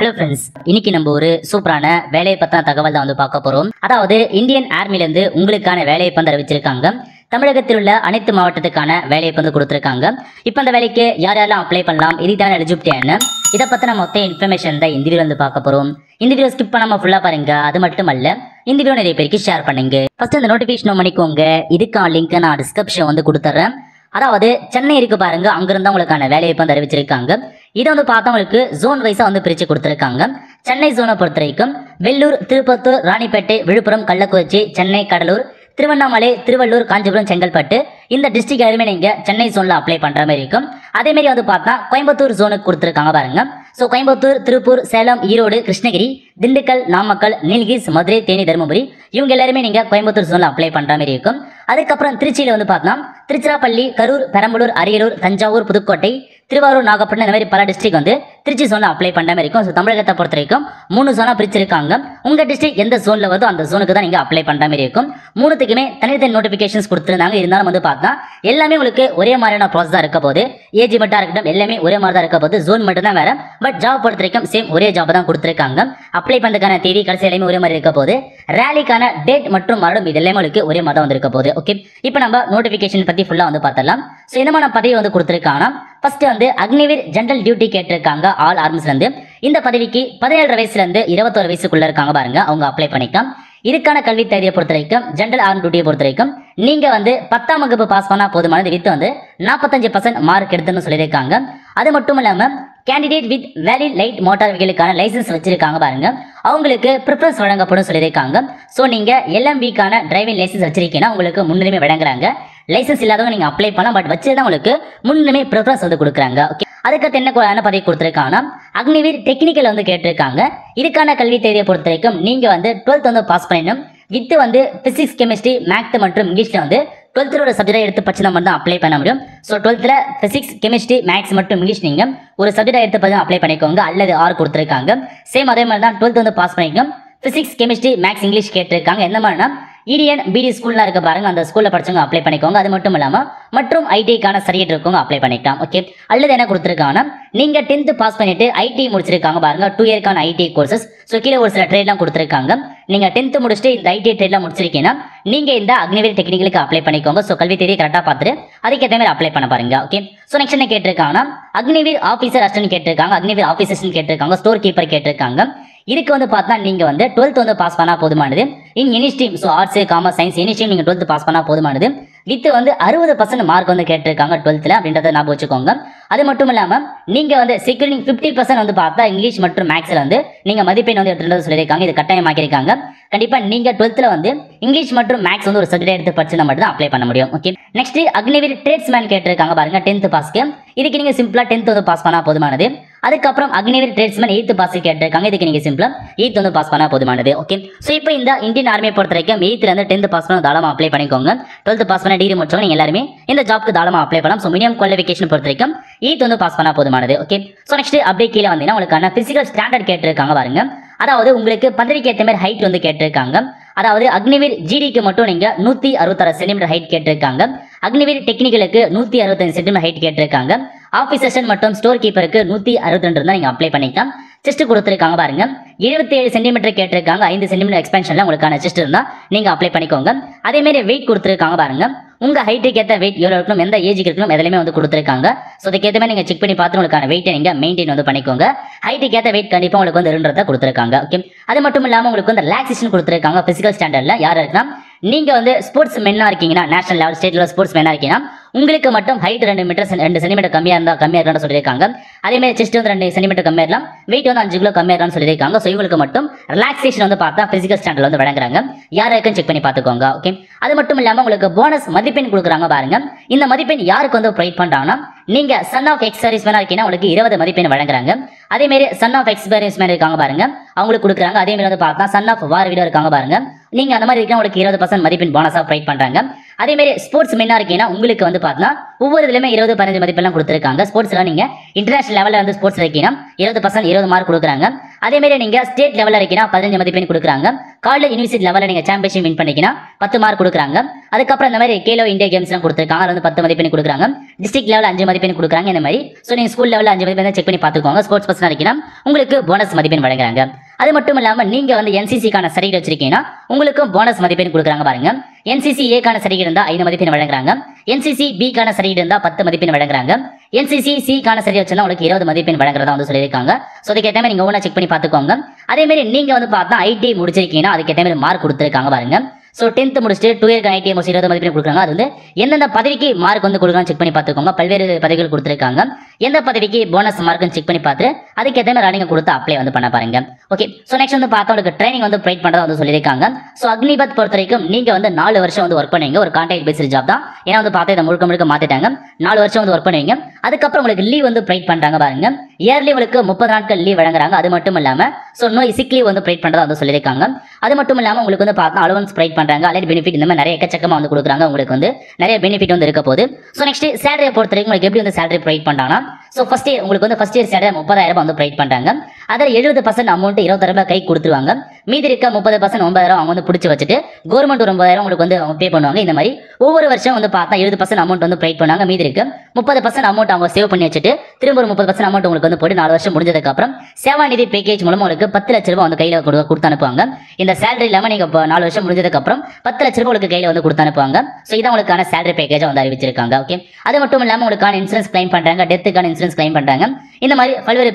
Hello friends, இன்னைக்கு நம்ம ஒரு சூப்பரான வேலையை பத்தின தகவல் தான் பார்க்க போறோம். அதாவது இந்தியன் ஆர்மில இருந்து உங்களுக்கான வேலையை அறிவிச்சிருக்காங்க. தமிழகத்தில் உள்ள அனைத்து மாவட்டத்துக்கான வேலையை கொடுத்திருக்காங்க. இப்போ அந்த வேலைக்கு யார் யாரெல்லாம் அப்ளை பண்ணலாம், இதுக்கான எலிஜிபிலிட்டி என்ன, இதை பத்தின மொத்த இன்ஃபர்மேஷன் தான் இந்த வீடியோ பார்க்க போறோம். இந்த வீடியோ ஸ்கிப் பண்ணாம ஃபுல்லா பாருங்க. அது மட்டும் அல்ல, இந்த வீடியோ நிறைய பேருக்கு ஷேர் பண்ணுங்க. ஃபர்ஸ்ட் இந்த நோட்டிபிகேஷன் பண்ணிக்கோங்க. இதுக்கான லிங்க் நான் டிஸ்கிரிப்ஷன் கொடுத்துறேன். அதாவது சென்னை இருக்கு பாருங்க, அங்கிருந்து உங்களுக்கான வேலையை அறிவிச்சிருக்காங்க. இதை பார்த்தா உங்களுக்கு ஜோன் வைஸா பிரிச்சு கொடுத்திருக்காங்க. சென்னை ஜோனை பொறுத்த வரைக்கும் வெள்ளூர், திருப்பத்தூர், ராணிப்பேட்டை, விழுப்புரம், கள்ளக்குறிச்சி, சென்னை, கடலூர், திருவண்ணாமலை, திருவள்ளூர், காஞ்சிபுரம், செங்கல்பட்டு இந்த டிஸ்ட்ரிக்ட் எல்லாமே நீங்க சென்னை ஜோன்ல அப்ளை பண்ற மாதிரி இருக்கும். அதே மாதிரி பார்த்தா கோயம்புத்தூர் ஜோனுக்கு கொடுத்துருக்காங்க பாருங்க. ஸோ கோயம்புத்தூர், திருப்பூர், சேலம், ஈரோடு, கிருஷ்ணகிரி, திண்டுக்கல், நாமக்கல், நீலகிரிஸ், மதுரை, தேனி, தருமபுரி இவங்க எல்லாருமே நீங்க கோயம்புத்தூர் ஜோன்ல அப்ளை பண்ற மாதிரி இருக்கும். அதுக்கப்புறம் திருச்சியில பார்த்தா திருச்சிராப்பள்ளி, கரூர், பெரம்பலூர், அரியலூர், தஞ்சாவூர், புதுக்கோட்டை, திருவாரூர், நாகப்பட்டினம் இந்த மாதிரி பல டிஸ்ட்ரிக்ட் திருச்சி ஜோன்ல அப்ளை பண்ண மாதிரி இருக்கும். ஸோ தமிழகத்தை பொறுத்த வரைக்கும் 3 ஜோனா பிரிச்சிருக்காங்க. உங்க டிஸ்ட்ரிக்ட் எந்த ஜோன்ல வருதோ அந்த ஜோனுக்கு தான் நீங்க அப்ளை பண்ற மாதிரி இருக்கும். மூணுத்துக்குமே தனித்தனி நோட்டிபிகேஷன்ஸ் கொடுத்துருந்தாங்க. இருந்தாலும் பார்த்தா எல்லாமே உங்களுக்கு ஒரே மாதிரியான ப்ராசஸ் தான் இருக்க போது. ஏஜ் மட்டும் இருக்கட்டும், எல்லாமே ஒரே மாதிரி தான் இருக்க போது. ஜோன் மட்டும் தான் வேற, பட் ஜாப் பொறுத்த வரைக்கும் சேம் ஒரே ஜாப் தான் கொடுத்துருக்காங்க. அப்ளை பண்ணுறதுக்கான தேதி கடைசி எல்லாமே ஒரே மாதிரி இருக்க போது. ரேலிக்கான டேட் மற்றும் மறுடும் இது எல்லாமே உங்களுக்கு ஒரே மாதிரி தான் வந்திருக்க போது. ஓகே, இப்போ நம்ம நோட்டிபிகேஷன் பத்தி ஃபுல்லா பார்த்தரலாம். ஸோ இந்த மாதிரி பதவி கொடுத்துருக்காங்க. ஃபர்ஸ்ட் அக்னிவீர் ஜெனரல் டியூட்டி கேட்டிருக்காங்க ஆல் ஆர்ம்ஸ்ல இருந்து. இந்த பதவிக்கு 17 வயசுல இருந்து 21 வயசுக்குள்ள இருக்காங்க பாருங்க, அவங்க அப்ளை பண்ணிக்கலாம். இதுக்கான கல்வி தகுதியை பொறுத்த வரைக்கும் ஜெனரல் ஆர்ம் டியூட்டியை பொறுத்த வரைக்கும் நீங்க 10ஆம் வகுப்பு பாஸ் பண்ணா போதுமானது. வித் 45% மார்க் எடுத்துன்னு சொல்லியிருக்காங்க. அது மட்டும் இல்லாம candidate with valid light motor வெஹிக்கிளுக்கான லைசன்ஸ் வச்சிருக்காங்க பாருங்க, அவங்களுக்கு ப்ரிஃபரன்ஸ் வழங்கப்படும் சொல்லியிருக்காங்க. ஸோ நீங்க LMVக்கான டிரைவிங் லைசன்ஸ் வச்சிருக்கீங்கன்னா உங்களுக்கு முன்னுரிமை வழங்குறாங்க. லைசன்ஸ் இல்லாதவங்க நீங்க அப்ளை பண்ணலாம், பட் வச்சுதான் உங்களுக்கு முன்னுரிமை ப்ரிஃபரன்ஸ் கொடுக்குறாங்க. ஓகே, அதுக்கு என்ன பதவி கொடுத்துருக்காங்கன்னா அக்னிவீர் டெக்னிக்கல் கேட்டிருக்காங்க. இதுக்கான கல்வி தேதியை பொறுத்த வரைக்கும் நீங்க 12th பாஸ் பண்ணிடணும். வித் பிசிக்ஸ், கெமிஸ்ட்ரி, மேக்ஸ் மற்றும் இங்கிலீஷ்ல 12th சப்ஜெக்டா எடுத்து படிச்சு நம்ம அப்ளை பண்ண முடியும். So 12th physics, chemistry, maths மற்றும் இங்கிலீஷ் நீங்க ஒரு சப்ஜெக்டா எடுத்து படிச்சு அப்ளை பண்ணிக்கோங்க. அல்லது 6 கொடுத்துருக்காங்க. சேம் அதே மாதிரி தான் 12th பாஸ் பண்ணிக்கணும். பிசிக்ஸ், கெமிஸ்ட்ரி, மேக்ஸ், இங்கிலீஷ் கேட்டிருக்காங்க. எந்த மாதிரினா EDN BD ஸ்கூல்ல இருக்க பாருங்க, அந்த ஸ்கூல்ல படிச்சவங்க அப்ளை பண்ணிக்கோங்க. அது மட்டும் இல்லாம மற்றும் ஐடிக்கான சர்டிஃபிகேட் இருக்கவங்க அப்ளை பண்ணிக்கலாம். ஓகே, அல்லது என்ன கொடுத்துருக்காங்கன்னா நீங்க 10th பாஸ் பண்ணிட்டு ஐடி முடிச்சிருக்காங்க பாருங்க, 2 இயர்க்கான ஐடி கோர்சஸ். ஸோ கீழே ஒரு சில ட்ரேட்லாம் கொடுத்துருக்காங்க. நீங்க 10th முடிச்சுட்டு இந்த ஐடி ட்ரேட்லாம் முடிச்சிருக்கீங்கன்னா நீங்க இந்த அக்னிவீர் டெக்னிக்கலுக்கு அப்ளை பண்ணிக்கோங்க. ஸோ கல்வி தேதியை கரெக்டாக பார்த்துட்டு அதுக்கேற்ற மாதிரி அப்ளை பண்ண பாருங்க. ஓகே, ஸோ நெக்ஸ்ட் என்ன கேட்டிருக்காங்கன்னா அக்னிவீர் ஆஃபீஸர் அசிஸ்டன்ட் கேட்டிருக்காங்க, அக்னிவீர் ஆஃபீஸர்ஸ் கேட்டிருக்காங்க, ஸ்டோர் கீப்பர் கேட்டிருக்காங்க. இதுக்கு பார்த்தா நீங்க 12th பாஸ் பண்ணா போதுமானது. In any stream, so arts, commerce, science any stream நீங்க 12th பாஸ் பண்ணா போதுமானது. வித் 60% மார்க் கேட்டிருக்காங்க 12th அப்படின்றத ஞாபகம் வச்சுக்கோங்க. அது மட்டும் இல்லாம நீங்க செக்யூரிங் 50% பார்த்தா இங்கிலீஷ் மற்றும் மேக்ஸ்ல நீங்க மதிப்பெண் எடுத்துட்டு சொல்லியிருக்காங்க. இது கட்டாயமாக்கியிருக்காங்க. கண்டிப்பா நீங்க 12th இங்கிலீஷ் மற்றும் மேக்ஸ் ஒரு சப்ஜெக்ட் எடுத்து படிச்சு மட்டும் தான் அப்ளை பண்ண முடியும். ஓகே, நெக்ஸ்ட் அக்னிவீர் ட்ரேட்ஸ்மேன் கேட்டிருக்காங்க பாருங்க, 10th பாஸ்க்கு. இதுக்கு நீங்க சிம்பிளா 10th பாஸ் பண்ணா போதுமானது. அதுக்கப்புறம் அக்னிவீர் ட்ரேட்ஸ்மேன் 8th பாஸ் கேட்டிருக்காங்க. இதுக்கு நீங்க சிம்பிளா 8th பாஸ் பண்ணா போதுமானது. ஓகே, ஸோ இப்போ இந்த இந்தியன் ஆர்மியை பொறுத்த வரைக்கும் 8th இருந்து 10th பாஸ் பண்ண தாராளமா அப்ளை பண்ணிக்கோங்க. 12th பாஸ் பண்ண டிகிரி முடிச்சவங்க நீங்க எல்லாருமே இந்த ஜாப்க்கு தாராளமா அப்ளை பண்ணலாம். ஸோ மினிமம் குவாலிஃபிகேஷன் பொறுத்த வரைக்கும் 8th பாஸ் பண்ணா போதுமானது. ஓகே, ஸோ நெக்ஸ்ட் அப்படியே கீழே வந்தீங்கன்னா உங்களுக்கான பிசிக்கல் ஸ்டாண்டர்ட் கேட்டிருக்காங்க பாருங்க. அதாவது உங்களுக்கு பதவிக்கு ஏற்ற மாதிரி ஹைட் கேட்டிருக்காங்க. அதாவது அக்னிவீர் ஜிடிக்கு மட்டும் நீங்க 166 சென்டிமீட்டர் ஹைட் கேட்டிருக்காங்க. அக்னிவீர் டெக்னிக்கலுக்கு 165 சென்டிமீட்டர் ஹைட் கேட்டிருக்காங்க. ஆஃபீஸர் மற்றும் ஸ்டோர் கீப்பருக்கு 162 தான் நீங்க அப்ளை பண்ணிக்கலாம். செஸ்ட் கொடுத்துருக்காங்க பாருங்க, 77 சென்டிமீட்டர் கேட்டிருக்காங்க. 5 சென்டிமீட்டர் எக்ஸ்பென்ஷன்ல உங்களுக்கான செஸ்ட் இருந்தா நீங்க அப்ளை பண்ணிக்கோங்க. அதே மாதிரி வெயிட் கொடுத்துருக்காங்க பாருங்க, உங்க ஹைட்டுக்கு ஏற்ற வெயிட் எவ்வளவு இருக்கணும், எந்த ஏஜுக்கு இருக்கணும், எதுலையுமே கொடுத்துருக்காங்க. ஸோ அதுக்கேற்ற மாதிரி நீங்க செக் பண்ணி பார்த்து உங்களுக்கான வெயிட்டை நீங்க மெயின்டைன் பண்ணிக்கோங்க. ஹைட்டுக்கு ஏற்ற வெயிட் கண்டிப்பா உங்களுக்கு இருன்றதை கொடுத்துருக்காங்க. ஓகே, அது மட்டும் இல்லாம உங்களுக்கு ரிலாக்ஸேஷன் கொடுத்துருக்காங்க பிசிக்கல் ஸ்டாண்டர்ட்ல. யாரா இருக்குன்னா நீங்க ஸ்போர்ட்ஸ் மென்னா இருக்கீங்கன்னா, national level, state level sports மென்னா இருக்கீங்கன்னா உங்களுக்கு மட்டும் ஹைட் 2 சென்டிமீட்டர் கம்மியா இருக்கணும்னு சொல்லியிருக்காங்க. அதே மாதிரி செஸ்ட் 2 சென்டிமீட்டர் கம்மியா இருக்கலாம், வெயிட் 5 கிலோ கம்மியா இருக்கணும்னு சொல்லியிருக்காங்க. ஸோ இவங்களுக்கு மட்டும் ரிலாக்ஸேஷன் பார்த்தா பிசிக்கல் ஸ்டாண்டர்ட் வழங்குறாங்க. யாருக்கும் செக் பண்ணி பார்த்துக்கோங்க. ஓகே, அது மட்டும் இல்லாம உங்களுக்கு போனஸ் மதிப்பெண் கொடுக்குறாங்க பாருங்க. இந்த மதிப்பெண் யாருக்கு ப்ரொவைட் பண்றாங்கன்னா நீங்க சன் ஆஃப் எக்ஸ் சர்வீஸ் மேனா இருக்கீங்கன்னா உங்களுக்கு 20 மதிப்பெண் வழங்குறாங்க. அதே மாதிரி சன் ஆஃப் எக்ஸ்பீரியன்ஸ் மேன் இருக்காங்க பாருங்க, அவங்களுக்கு கொடுக்குறாங்க. அதே மாதிரி பார்த்தா சன் ஆஃப் வார் வீடியோ இருக்காங்க பாருங்க, நீங்க அந்த மாதிரி இருக்கா உங்களுக்கு 20% மதிப்பெண் போனஸா ப்ரொவைட் பண்றாங்க. அதே மாதிரி ஸ்போர்ட்ஸ் மென்னா இருக்கீங்கன்னா உங்களுக்கு பார்த்தா ஒவ்வொரு இதுலயுமே 20-15 மதிப்பெல்லாம் கொடுத்துருக்காங்க. ஸ்போர்ட்ஸ்ல நீங்க இன்டர்நேஷனல் லெவல்ல ஸ்போர்ட்ஸ் இருக்கீங்கன்னா 20% 20 மார்க் கொடுக்குறாங்க. அதே மாதிரி நீங்க ஸ்டேட் லெவல்ல இருக்கீங்கன்னா 15 மதிப்பெண் கொடுக்குறாங்க. காலேஜ் யூனிவர்சிட்டி லெவலில் நீங்கள் சாம்பியன்ஷிப் வின் பண்ணிக்கினா 10 மார்க் கொடுக்குறாங்க. அதுக்கப்புறம் இந்த மாதிரி கேலோ இந்தியா கேம்ஸ்லாம் கொடுத்துருக்காங்க, அது வந்து 10 மதிப்பெண் கொடுக்குறாங்க. டிஸ்ட்ரிக்ட் லெவலில் 5 மதிப்பெண் கொடுக்குறாங்க. இந்த மாதிரி ஸோ நீங்கள் ஸ்கூல் லெவலில் 5 மதிப்பெண் செக் பண்ணி பார்த்துக்கோங்க. ஸ்போர்ட்ஸ் பர்சனாக இருக்கீங்கன்னா உங்களுக்கு போனஸ் மதிப்பெண் வழங்குறாங்க. அது மட்டும் இல்லாமல் நீங்கள் வந்து என்சிசிக்கான சர்டிஃபிகேட் வச்சிருக்கீங்கன்னா உங்களுக்கும் போனஸ் மதிப்பெண் கொடுக்குறாங்க பாருங்க. என்சிசி ஏக்கான சர்டிஃபிகேட் இருந்தால் 5 மதிப்பெண் வழங்குறாங்க. என்சிசி பிக்கான சர்டிஃபிகேட் இருந்தால் 10 மதிப்பெண் வழங்குறாங்க. என்சிசி சிக்கான சர்டிஃபிகேட் வச்சுன்னா உங்களுக்கு 20 மதிப்பெண் வழங்குறதா வந்து சொல்லியிருக்காங்க. ஸோ அதுக்கேற்ற மாதிரி நீங்கள் ஒவ்வொன்றா செக் பண்ணி பார்த்துக்கோங்க. அதே மாதிரி நீங்கள் வந்து பார்த்தா ஐடி முடிச்சிருக்கீங்கன்னா அதுக்கேற்ற மாதிரி மார்க் கொடுத்துருக்காங்க பாருங்க. ஸோ 10th முடிச்சுட்டு 2 இயர்க்கு ஐடி முடிச்சு 20 மதிப்பெண் கொடுக்குறாங்க. அது வந்து எந்தெந்த பதவிக்கு மார்க் வந்து கொடுக்குறாங்க செக் பண்ணி பார்த்துக்கோங்க. பல்வேறு பதவிகள் கொடுத்துருக்காங்க. எந்த பதவிக்கு போனஸ் மார்க்னு செக் பண்ணி பார்த்து அதுக்கேற்ற மாதிரி ரன்னிங் கொடுத்து அப்ளை வந்து பண்ண பாருங்க. ஓகே, ஸோ நெக்ஸ்ட் வந்து பார்த்தா உங்களுக்கு ட்ரைனிங் வந்து ப்ரொவைட் பண்ணுறதா வந்து சொல்லியிருக்காங்க. ஸோ அக்னிபத் பொறுத்த வரைக்கும் நீங்கள் வந்து 4 வருஷம் வந்து ஒர்க் பண்ணுவீங்க. ஒரு கான்ட்ராக்ட் பேஸ்டு ஜாப் தான். ஏன்னா வந்து பார்த்தா இதை முழுக்க மாற்றிட்டாங்க. 4 வருஷம் வந்து ஒர்க் பண்ணுவீங்க. அதுக்கப்புறம் உங்களுக்கு லீவ் வந்து ப்ரொவைட் பண்ணுறாங்க பாருங்க. இயர்லி உங்களுக்கு 30 நாட்கள் லீவ் வழங்குறாங்க. அது மட்டும் இல்லாமல் ஸோ நோய் சிக் லீவ் வந்து ப்ரொவைட் பண்ணுறதா வந்து சொல்லியிருக்காங்க. அது மட்டும் இல்லாமல் உங்களுக்கு வந்து பார்த்தா அலவன்ஸ் ப்ரொவைட் பண்ணுறாங்க. அலைட் பெனிஃபிட் இந்த மாதிரி நிறைய எக்கச்சக்கமாக வந்து கொடுக்குறாங்க. உங்களுக்கு வந்து நிறைய பெனிஃபிட் வந்து இருக்க போகுது. ஸோ நெக்ஸ்ட் சேலரியை பொறுத்த வரைக்கும் உங்களுக்கு எப்படி வந்து சேலரி ப்ரொவைட் பண்ணுறாங்கன்னா ஸோ ஃபர்ஸ்ட் இயர் உங்களுக்கு வந்து ஃபர்ஸ்ட் இயர் சேலரி 30,000 வந்து ப்ரொவைட் பண்ணுறாங்க. அதில் 70% அமௌண்ட் 20,000 கை கொடுத்துருவாங்க. மீதி இருக்க 30% 9,000 அவங்க வந்து பிடிச்சி வச்சுட்டு கவர்மெண்ட் 9,000 உங்களுக்கு வந்து பே பண்ணுவாங்க. இந்த மாதிரி ஒவ்வொரு வருஷம் வந்து பார்த்தா 70% அமௌண்ட் வந்து ப்ரொவைட் பண்ணுவாங்க. மீதி இருக்கு 30% அமௌண்ட் அவங்க சேவ் பண்ணி வச்சுட்டு திரும்ப ஒரு 30% அமௌண்ட் உங்களுக்கு வந்து போட்டு 4 வருஷம் முடிஞ்சதுக்கப்புறம் சேவாநிதி பேக்கேஜ் மூலமாக உங்களுக்கு 10 லட்ச ரூபாய் வந்து கையில் கொடுத்து அனுப்புவாங்க. இந்த சேலரி இல்லாமல் நீங்கள் 4 வருஷம் முடிஞ்சதுக்கப்புறம் 10 லட்ச ரூபாய் உங்களுக்கு கையில் வந்து கொடுத்து அனுப்புவாங்க. ஸோ இதான் உங்களுக்கான சேலரி பேக்கேஜை வந்து அறிவிச்சிருக்காங்க. ஓகே, அது மட்டும் இல்லாமல் உங்களுக்கான இன்சூரன்ஸ் கிளைம் பண்ணுறாங்க, டெத்துக்கான இன்சூரன்ஸ் கிளைம் பண்ணுறாங்க. இந்த மாதிரி பல்வேறு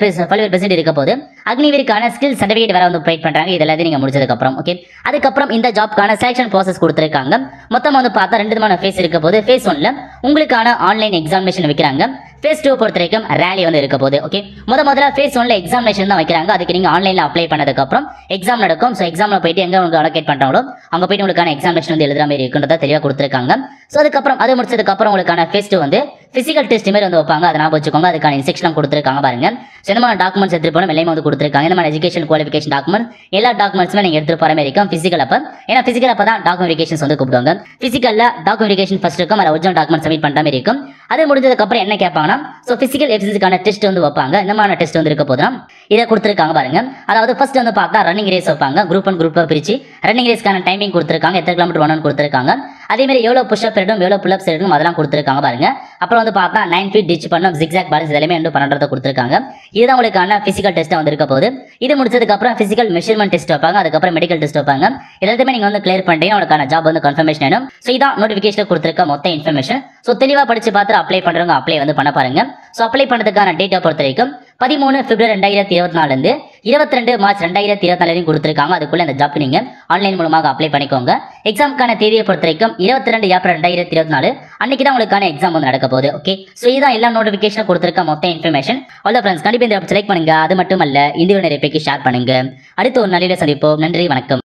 பெர்சன்ட் இருக்க போது அக்னிவீருக்கான ஸ்கில் சர்டிஃபிகேட் வேற வந்து ப்ரொவைட் பண்ணுறாங்க. இதெல்லாம் நீங்கள் முடிச்சதுக்கப்புறம் ஓகே, அதுக்கப்புறம் இந்த ஜாப்க்கான செலக்ஷன் ப்ராசஸ் கொடுத்துருக்காங்க. மொத்தமாக வந்து பார்த்தா 2 விதமான ஃபேஸ் இருக்க போது. ஃபேஸ் 1ல உங்களுக்கான ஆன்லைன் எக்ஸாமினேஷன் வைக்கிறாங்க. ஃபேஸ் 2 பொறுத்த வரைக்கும் ரேலி வந்து இருக்க போது. ஓகே, முதல்ல ஃபேஸ் 1ல எக்ஸாமினேஷன் தான் வைக்கிறாங்க. அதுக்கு நீங்கள் ஆன்லைனில் அப்ளை பண்ணதுக்கப்புறம் எக்ஸாம் நடக்கும். ஸோ எக்ஸாமில் போயிட்டு எங்கே உங்களுக்கு அலோகேட் பண்ணுறாங்களோ அங்கே போயிட்டு உங்களுக்கான எக்ஸாமினேஷன் வந்து எழுதுற மாதிரி இருக்குன்றதை தெளிவாக கொடுத்துருக்காங்க. ஸோ அதுக்கப்புறம் அது முடிச்சதுக்கப்புறம் உங்களுக்கான ஃபேஸ் 2 வந்து ஃபிசிக்கல் டெஸ்ட் மாதிரி வந்து வைப்பாங்க. அதை நான் வச்சுக்கோங்க. அதுக்கான இன்ஸ்ட்ரக்ஷன் கொடுத்துருக்காங்க பாருங்க. ஸோ இந்த மாதிரி டாக்குமெண்ட்ஸ் எடுத்துட்டு போகணும் எல்லாமே வந்து கொடுத்துருக்காங்க. இந்த மாதிரி எஜுகேஷன் குவாலிஃபிகேஷன் டாக்குமெண்ட் எல்லா டாக்குமெண்ட்ஸுமே நீங்கள் எடுத்துட்டு போகிற மாதிரி இருக்கும். ஃபிசிக்கல் அப்போ ஏன்னா ஃபிசிக்கல் அப்போ தான் டாக்குமெண்டிகேஷன்ஸ் வந்து கூப்பிடுவாங்க. ஃபிசிக்கலில் டாக்குமெண்டிகேஷன் ஃபர்ஸ்ட் இருக்கும். அதில் ஒரிஜினல் டாக்குமெண்ட் சப்மிட் பண்ணுற மாதிரி இருக்கும். அது முடிஞ்சதுக்கப்புறம் என்ன கேட்பாங்கன்னா ஸோ ஃபிசிக்கல் எஃபிஷியன்சிக்கான டெஸ்ட் வந்து வைப்பாங்க. இந்த மாதிரி டெஸ்ட் வந்து இருக்க போதுனா இதை கொடுத்துருக்காங்க பாருங்க. அதாவது ஃபர்ஸ்ட் வந்து பார்த்தா ரன்னிங் ரேஸ் வைப்பாங்க. குரூப் 1 குரூப்பாக பிரிச்சு ரன்னிங் ரேஸ்க்கான டைமிங் கொடுத்துருக்காங்க. எத்தனை கிலோமீட்டர் வரணும்னு கொடுத்துருக்காங்க. அதே மாதிரி எவ்வளோ புஷ்அப் எடுக்கும் எவ்வளோ புல்அப்ஸ் எடுக்கும் அதெல்லாம் கொடுத்துருக்காங்க பாருங்க. அப்புறம் வந்து பார்த்தா 9 ஃபீட் டிச் பண்ணணும், ஜிக்ஸாக் பேலன்ஸ் எல்லாமே வந்து பண்ணுறதை கொடுத்துருக்காங்க. இதுதான் உங்களுக்கான ஃபிசிக்கல் டெஸ்ட்டாக வந்து இருக்க போது. இது முடிச்சதுக்கப்புறம் ஃபிசிக்கல் மெஷர்மெண்ட் டெஸ்ட் வைப்பாங்க. அதுக்கப்புறம் மெடிக்கல் டெஸ்ட் வைப்பாங்க. எல்லாத்தையுமே நீங்கள் வந்து கிளியர் பண்ணிட்டீங்கன்னா உங்களுக்கான ஜாப் வந்து கன்ஃபர்மேஷன் ஆகும். ஸோ இதான் நோட்டிஃபிகேஷன் கொடுத்துருக்க மொத்த இன்ஃபர்மேஷன். ஸோ தெளிவாக படிச்சு பார்த்து அப்ளை பண்ணுறவங்க அப்ளை வந்து பண்ண பாருங்க. ஸோ அப்ளை பண்ணுறதுக்கான டேட்டை பொறுத்த வரைக்கும் 13 பிப்ரவரி 2024 இருந்து 22 மார்ச் 2024 வரைக்கும் கொடுத்துருக்காங்க. அதுக்குள்ள இந்த ஜாப் நீங்க ஆன்லைன் மூலமாக அப்ளை பண்ணிக்கோங்க. எக்ஸாமுக்கான தேதியை பொறுத்த வரைக்கும் 22 ஏப்ரல் 2024 அன்னைக்கு தான் உங்களுக்கான எக்ஸாம் வந்து நடக்க போகுது. ஓகே, ஸோ இதான் எல்லா நோட்டிஃபிகேஷன் கொடுத்துருக்க மொத்த இன்ஃபர்மேஷன். அவ்வளோ ஃப்ரெண்ட்ஸ், கண்டிப்பாக இந்த செலக்ட் பண்ணுங்க. அது மட்டும் அல்ல இந்த நிறைய பேருக்கு ஷேர் பண்ணுங்க. அடுத்து ஒரு நல்ல சந்திப்போம். நன்றி, வணக்கம்.